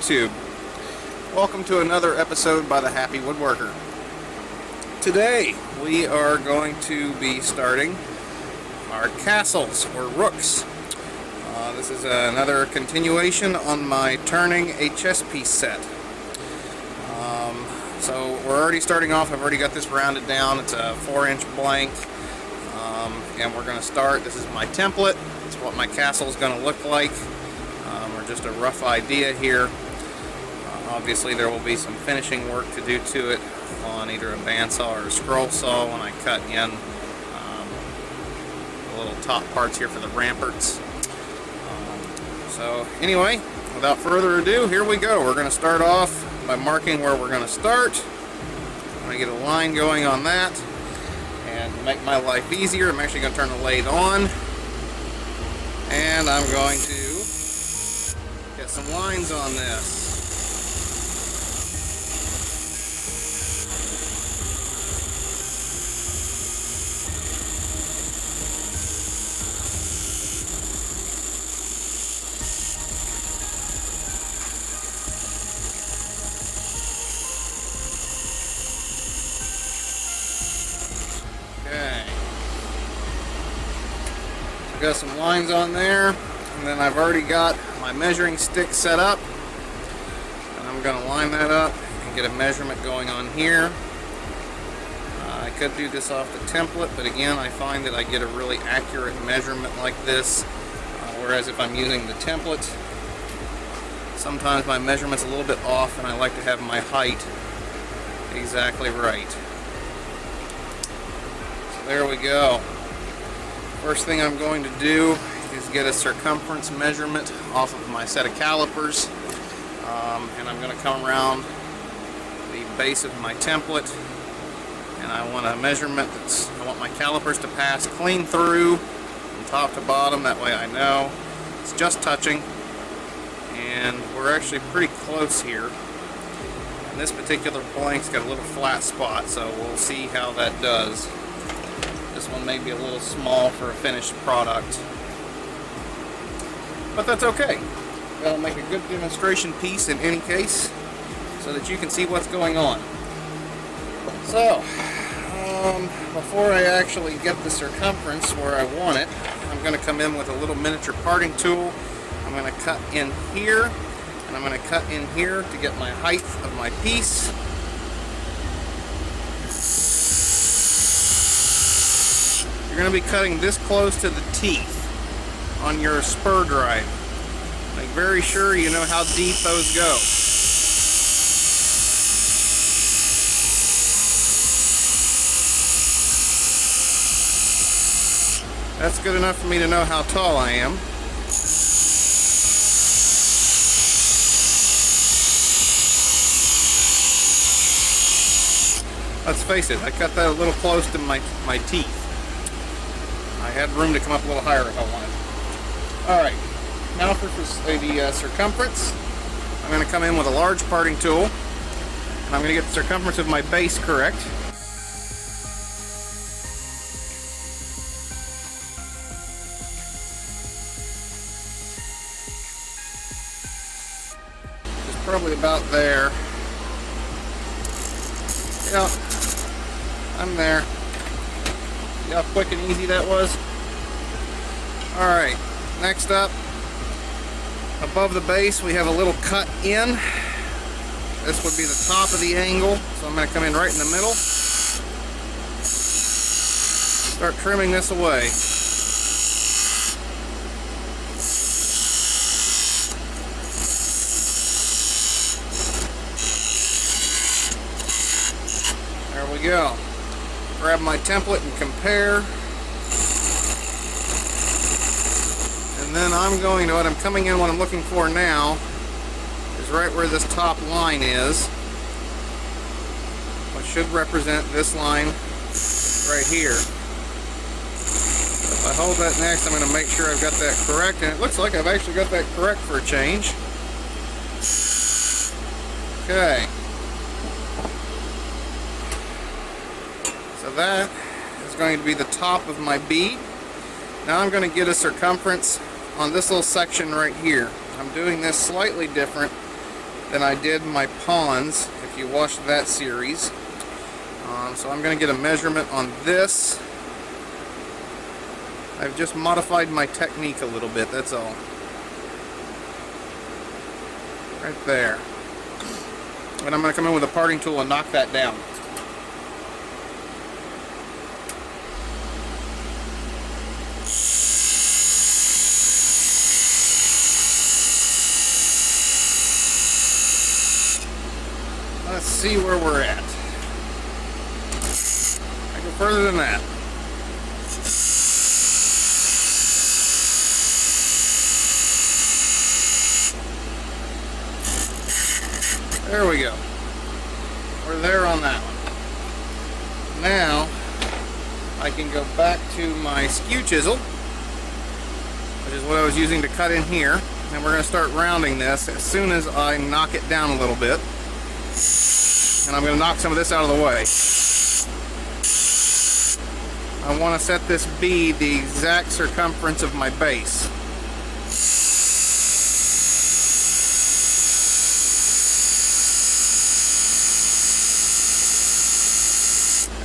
YouTube. Welcome to another episode by the Happy Woodworker. Today we are going to be starting our castles or rooks. This is another continuation on my turning HS piece set. So we're already starting off. I've already got this rounded down. It's a 4-inch blank, and we're going to start. This is my template. It's what my castle is going to look like, or just a rough idea here. Obviously there will be some finishing work to do to it on either a bandsaw or a scroll saw when I cut in the little top parts here for the ramparts. So anyway, without further ado, here we go. We're going to start off by marking where we're going to start. I'm going to get a line going on that, and to make my life easier, I'm actually going to turn the lathe on, and I'm going to get some lines on this. Okay, I've got some lines on there, and then I've already got my measuring stick set up, and I'm going to line that up and get a measurement going on here. I could do this off the template, but again I find that I get a really accurate measurement like this, whereas if I'm using the template, sometimes my measurement's a little bit off, and I like to have my height exactly right. There we go. First thing I'm going to do is get a circumference measurement off of my set of calipers, and I'm going to come around the base of my template, and I want a measurement I want my calipers to pass clean through from top to bottom. That way I know it's just touching, and we're actually pretty close here. And this particular blank's got a little flat spot, so we'll see how that does. This one may be a little small for a finished product, but that's okay. That'll make a good demonstration piece in any case, so that you can see what's going on. So, before I actually get the circumference where I want it, I'm going to come in with a little miniature parting tool. I'm going to cut in here, and I'm going to cut in here to get my height of my piece. You're going to be cutting this close to the teeth on your spur drive. Make very sure you know how deep those go. That's good enough for me to know how tall I am. Let's face it, I cut that a little close to my teeth. I had room to come up a little higher if I wanted. Alright, now for the circumference, I'm going to come in with a large parting tool, and I'm going to get the circumference of my base correct. Just probably about there. Yep, I'm there. See how quick and easy that was? Alright, next up, above the base we have a little cut in. This would be the top of the angle, so I'm going to come in right in the middle. Start trimming this away. There we go. Grab my template and compare, and then what I'm coming in, what I'm looking for now is right where this top line is, which should represent this line right here. If I hold that next, I'm going to make sure I've got that correct, and it looks like I've actually got that correct for a change. Okay. So that is going to be the top of my bead. Now I'm going to get a circumference on this little section right here. I'm doing this slightly different than I did my pawns, if you watched that series. So I'm going to get a measurement on this. I've just modified my technique a little bit, that's all. Right there. And I'm going to come in with a parting tool and knock that down. Let's see where we're at. I go further than that. There we go. We're there on that one. Now, I can go back to my skew chisel, which is what I was using to cut in here. And we're going to start rounding this as soon as I knock it down a little bit. And I'm going to knock some of this out of the way. I want to set this bead the exact circumference of my base.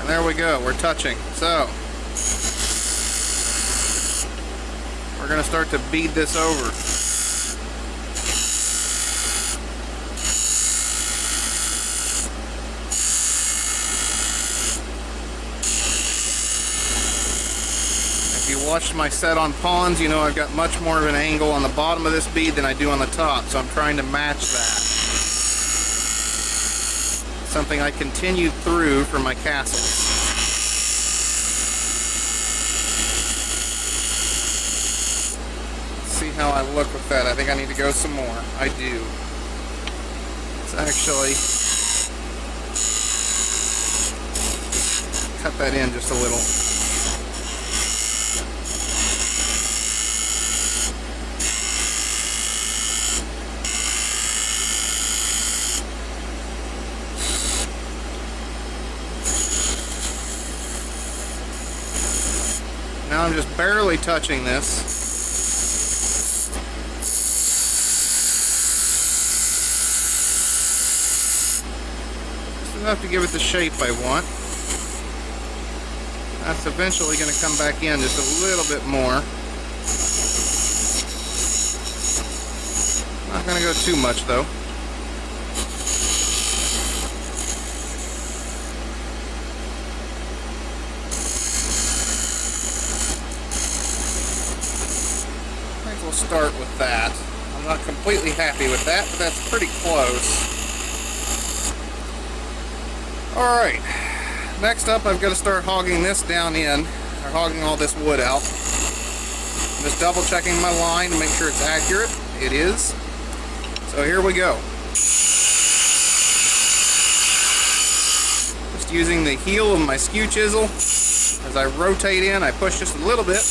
And there we go, we're touching. So, we're going to start to bead this over. If you watched my set on pawns, you know I've got much more of an angle on the bottom of this bead than I do on the top, so I'm trying to match that. Something I continued through for my castles. Let's see how I look with that. I think I need to go some more. I do. Let's actually cut that in just a little. Now I'm just barely touching this. Just enough to give it the shape I want. That's eventually going to come back in just a little bit more. Not going to go too much though. We'll start with that. I'm not completely happy with that, but that's pretty close. Alright, next up I've got to start hogging this down in, or hogging all this wood out. I'm just double checking my line to make sure it's accurate. It is. So here we go. Just using the heel of my skew chisel. As I rotate in, I push just a little bit.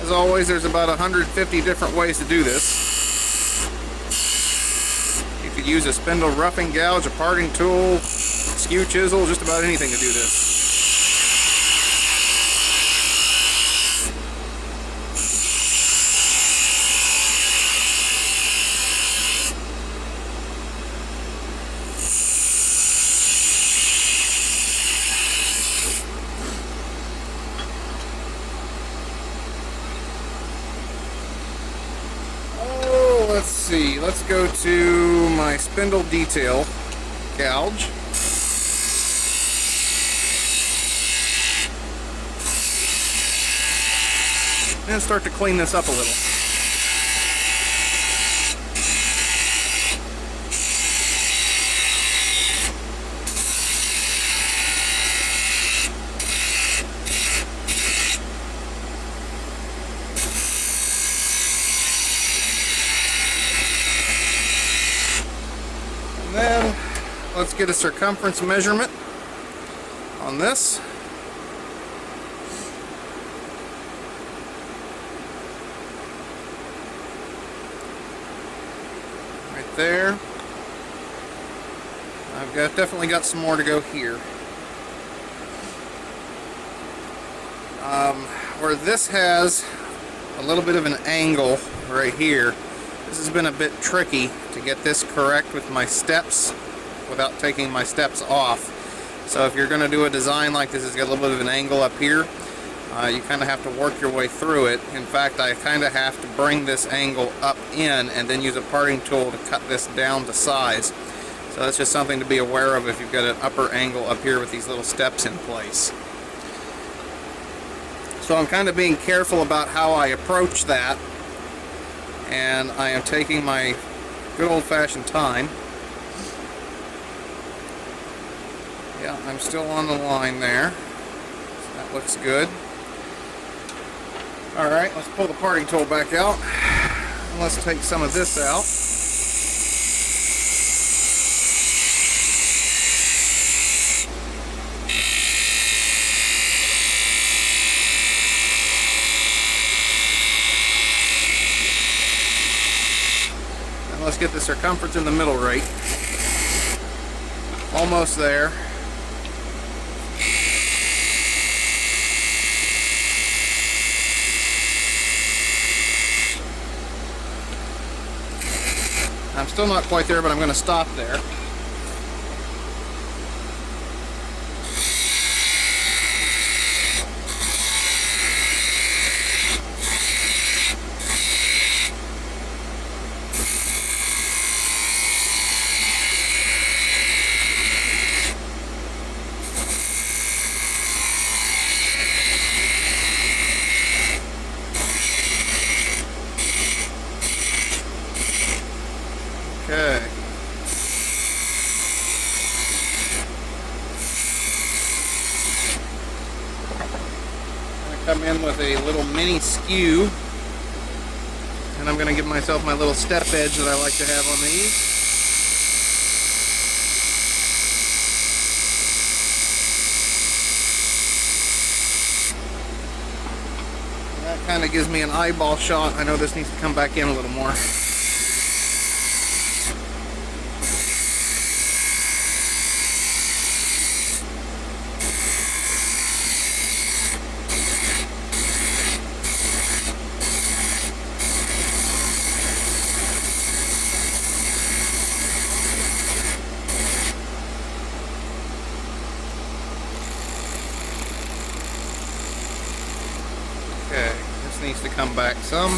As always, there's about 150 different ways to do this. You could use a spindle roughing gouge, a parting tool, skew chisel, just about anything to do this. Let's see, let's go to my spindle detail gouge. And start to clean this up a little. And then let's get a circumference measurement on this. there. Definitely got some more to go here. Where this has a little bit of an angle right here, this has been a bit tricky to get this correct with my steps without taking my steps off. So if you're going to do a design like this, it's got a little bit of an angle up here. You kind of have to work your way through it. In fact, I kind of have to bring this angle up in and then use a parting tool to cut this down to size. So that's just something to be aware of if you've got an upper angle up here with these little steps in place. So I'm kind of being careful about how I approach that, and I am taking my good old-fashioned time. Yeah, I'm still on the line there. So that looks good. Alright, let's pull the parting tool back out. And let's take some of this out. And let's get the circumference in the middle right. Almost there. I'm still not quite there, but I'm going to stop there. Okay. I'm going to come in with a little mini skew, and I'm going to give myself my little step edge that I like to have on these. And that kind of gives me an eyeball shot. I know this needs to come back in a little more. Okay, this needs to come back some.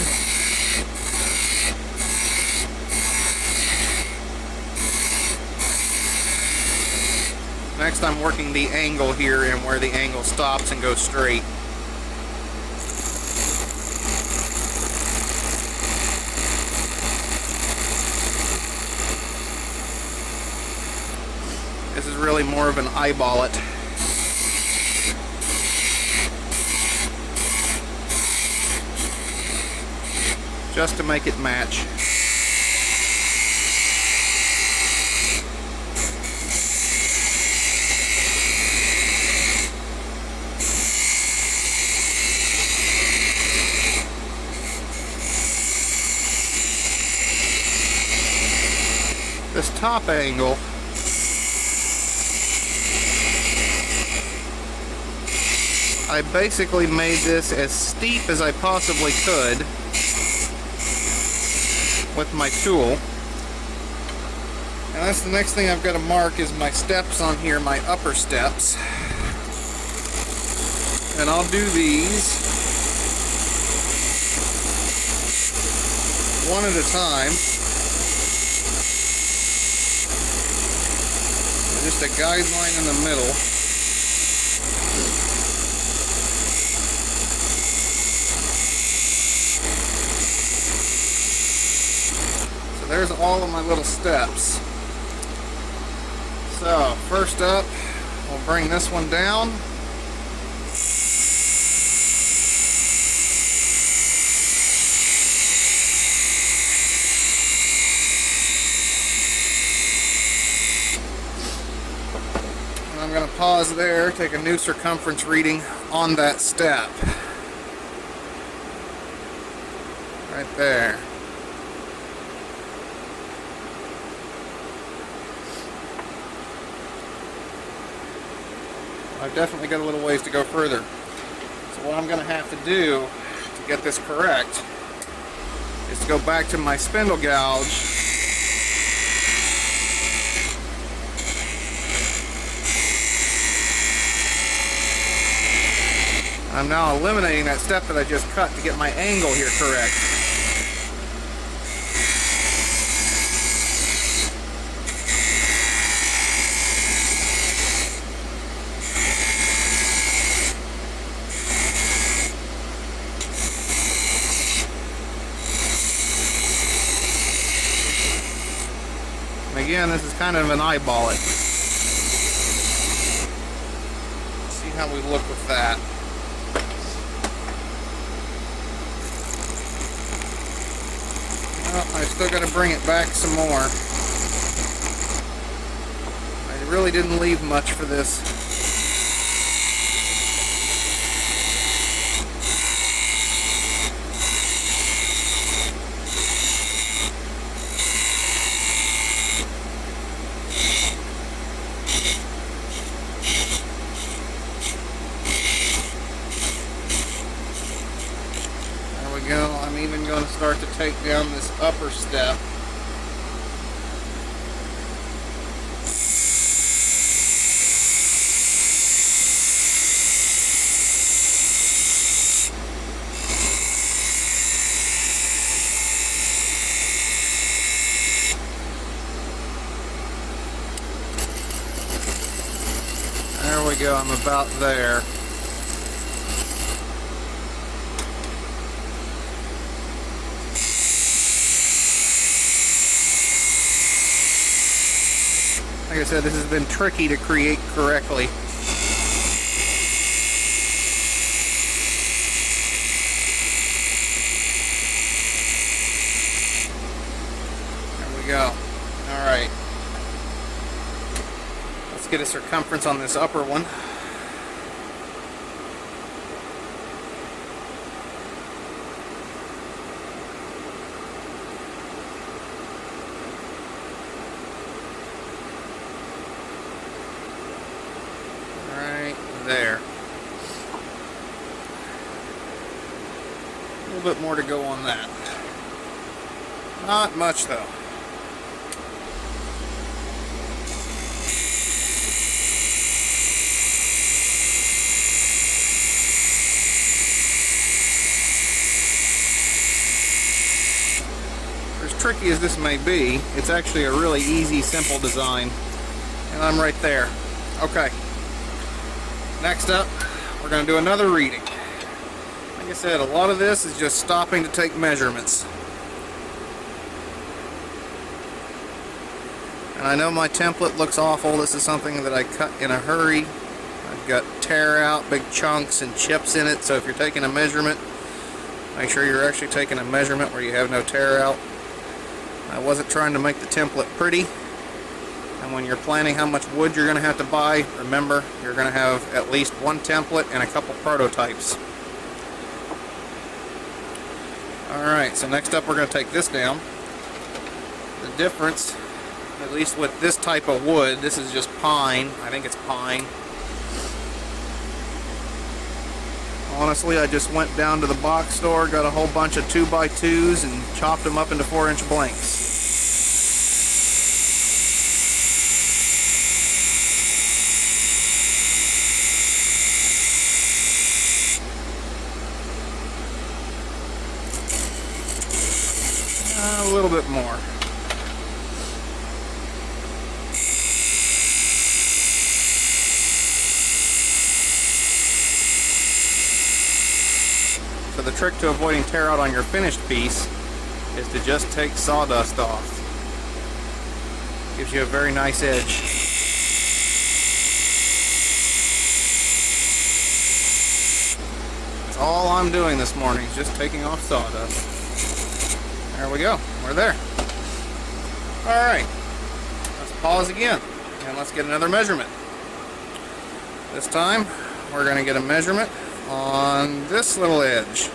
Next I'm working the angle here and where the angle stops and goes straight. This is really more of an eyeball it. Just to make it match. This top angle I basically made this as steep as I possibly could with my tool. And that's the next thing I've got to mark is my steps on here, my upper steps. And I'll do these one at a time. Just a guideline in the middle. There's all of my little steps. So first up, we'll bring this one down. And I'm going to pause there, take a new circumference reading on that step. Right there. I've definitely got a little ways to go further. So what I'm going to have to do to get this correct is to go back to my spindle gouge I'm now eliminating that step that I just cut to get my angle here correct. And again, this is kind of an eyeball it. See how we look with that. Well, I still got to bring it back some more. I really didn't leave much for this. There we go. I'm even going to start to take down this upper step. There we go, I'm about there. Like I said, this has been tricky to create correctly. There we go. Alright. Let's get a circumference on this upper one. There. A little bit more to go on that. Not much though. As tricky as this may be, it's actually a really easy, simple design. And I'm right there. Okay. Next up, we're going to do another reading. Like I said, a lot of this is just stopping to take measurements. And I know my template looks awful. This is something that I cut in a hurry. I've got tear out, big chunks and chips in it, so if you're taking a measurement, make sure you're actually taking a measurement where you have no tear out. I wasn't trying to make the template pretty. And when you're planning how much wood you're going to have to buy, remember, you're going to have at least one template and a couple prototypes. Alright, so next up we're going to take this down. The difference, at least with this type of wood, this is just pine. I think it's pine. Honestly, I just went down to the box store, got a whole bunch of 2x2s and chopped them up into 4-inch blanks. A little bit more. So the trick to avoiding tear out on your finished piece is to just take sawdust off. Gives you a very nice edge. That's all I'm doing this morning, is just taking off sawdust. There we go. We're there. Alright. Let's pause again and let's get another measurement. This time we're going to get a measurement on this little edge.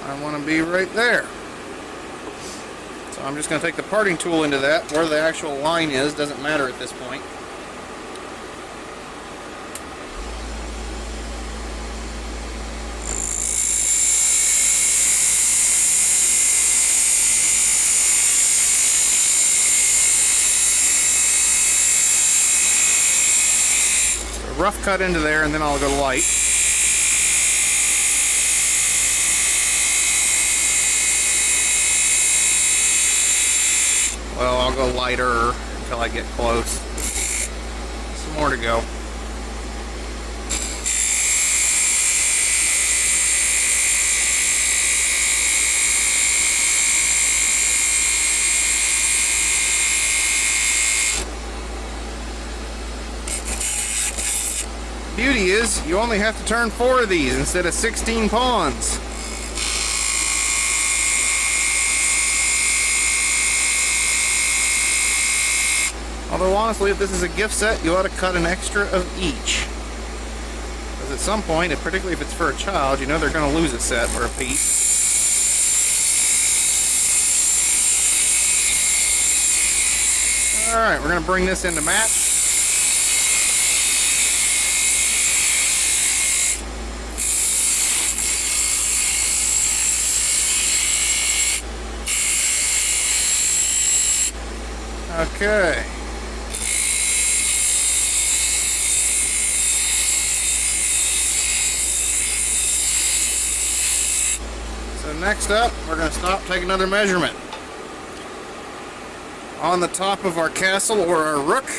I want to be right there. So I'm just going to take the parting tool into that. Where the actual line is doesn't matter at this point. So rough cut into there, and then I'll go light. Well, I'll go lighter until I get close. Some more to go. Beauty is, you only have to turn 4 of these instead of 16 pawns. Although honestly, if this is a gift set, you ought to cut an extra of each. Because at some point, and particularly if it's for a child, you know they're going to lose a set or a piece. Alright, we're going to bring this into match. Okay. So next up, we're going to stop, take another measurement. On the top of our castle or our rook,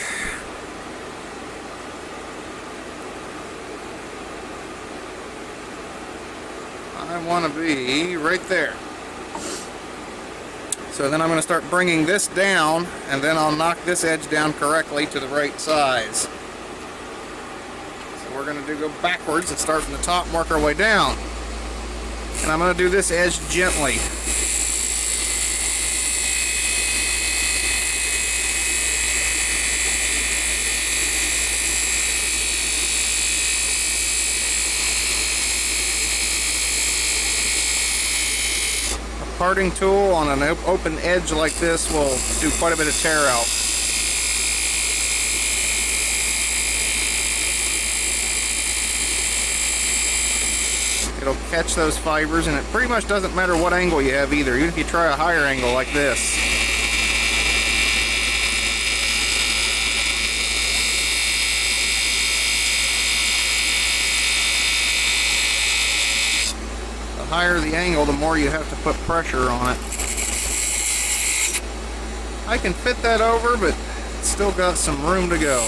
I want to be right there. So then I'm going to start bringing this down, and then I'll knock this edge down correctly to the right size. So we're going to go backwards and start from the top and work our way down. And I'm going to do this edge gently. A parting tool on an open edge like this will do quite a bit of tear out. It'll catch those fibers, and it pretty much doesn't matter what angle you have either, even if you try a higher angle like this. The higher the angle, the more you have to put pressure on it. I can fit that over, but it's still got some room to go.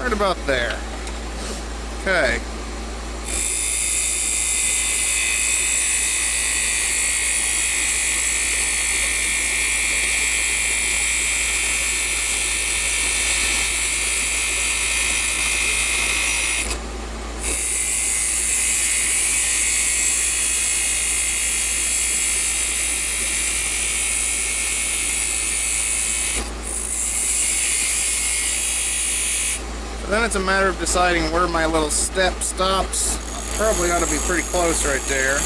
Right about there. Okay. Then it's a matter of deciding where my little step stops. Probably ought to be pretty close right there.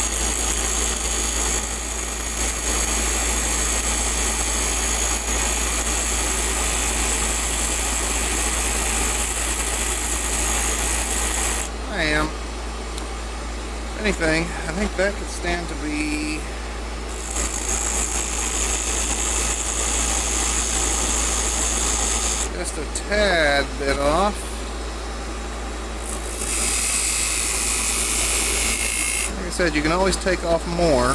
I am. If anything, I think that could stand to be just a tad bit off. Like I said, you can always take off more.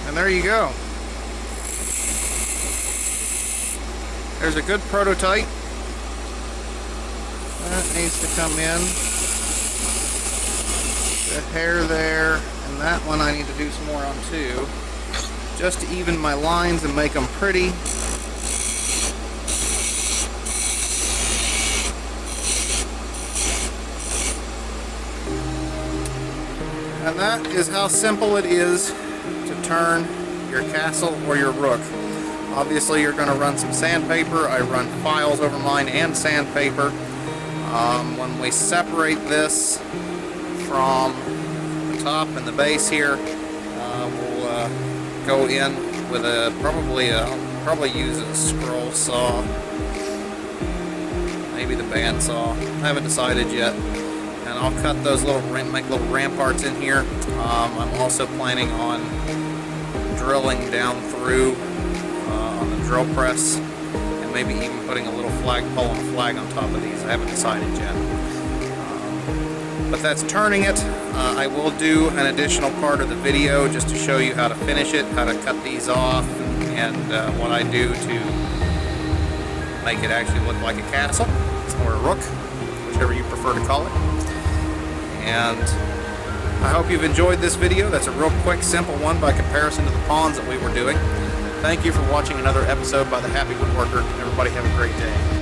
And there you go. There's a good prototype. That needs to come in. The hair there, and that one I need to do some more on too. just to even my lines and make them pretty. And that is how simple it is to turn your castle or your rook. Obviously you're going to run some sandpaper. I run files over mine and sandpaper. When we separate this from the top and the base here, we'll go in with a probably use a scroll saw, maybe the band saw. I haven't decided yet. And I'll cut those make little ramparts in here. I'm also planning on drilling down through on the drill press, and maybe even putting a little flagpole and a flag on top of these. I haven't decided yet. But that's turning it. I will do an additional part of the video just to show you how to finish it, how to cut these off, and what I do to make it actually look like a castle or a rook, whichever you prefer to call it. And I hope you've enjoyed this video. That's a real quick, simple one by comparison to the pawns that we were doing. Thank you for watching another episode by the Happy Woodworker. Everybody have a great day.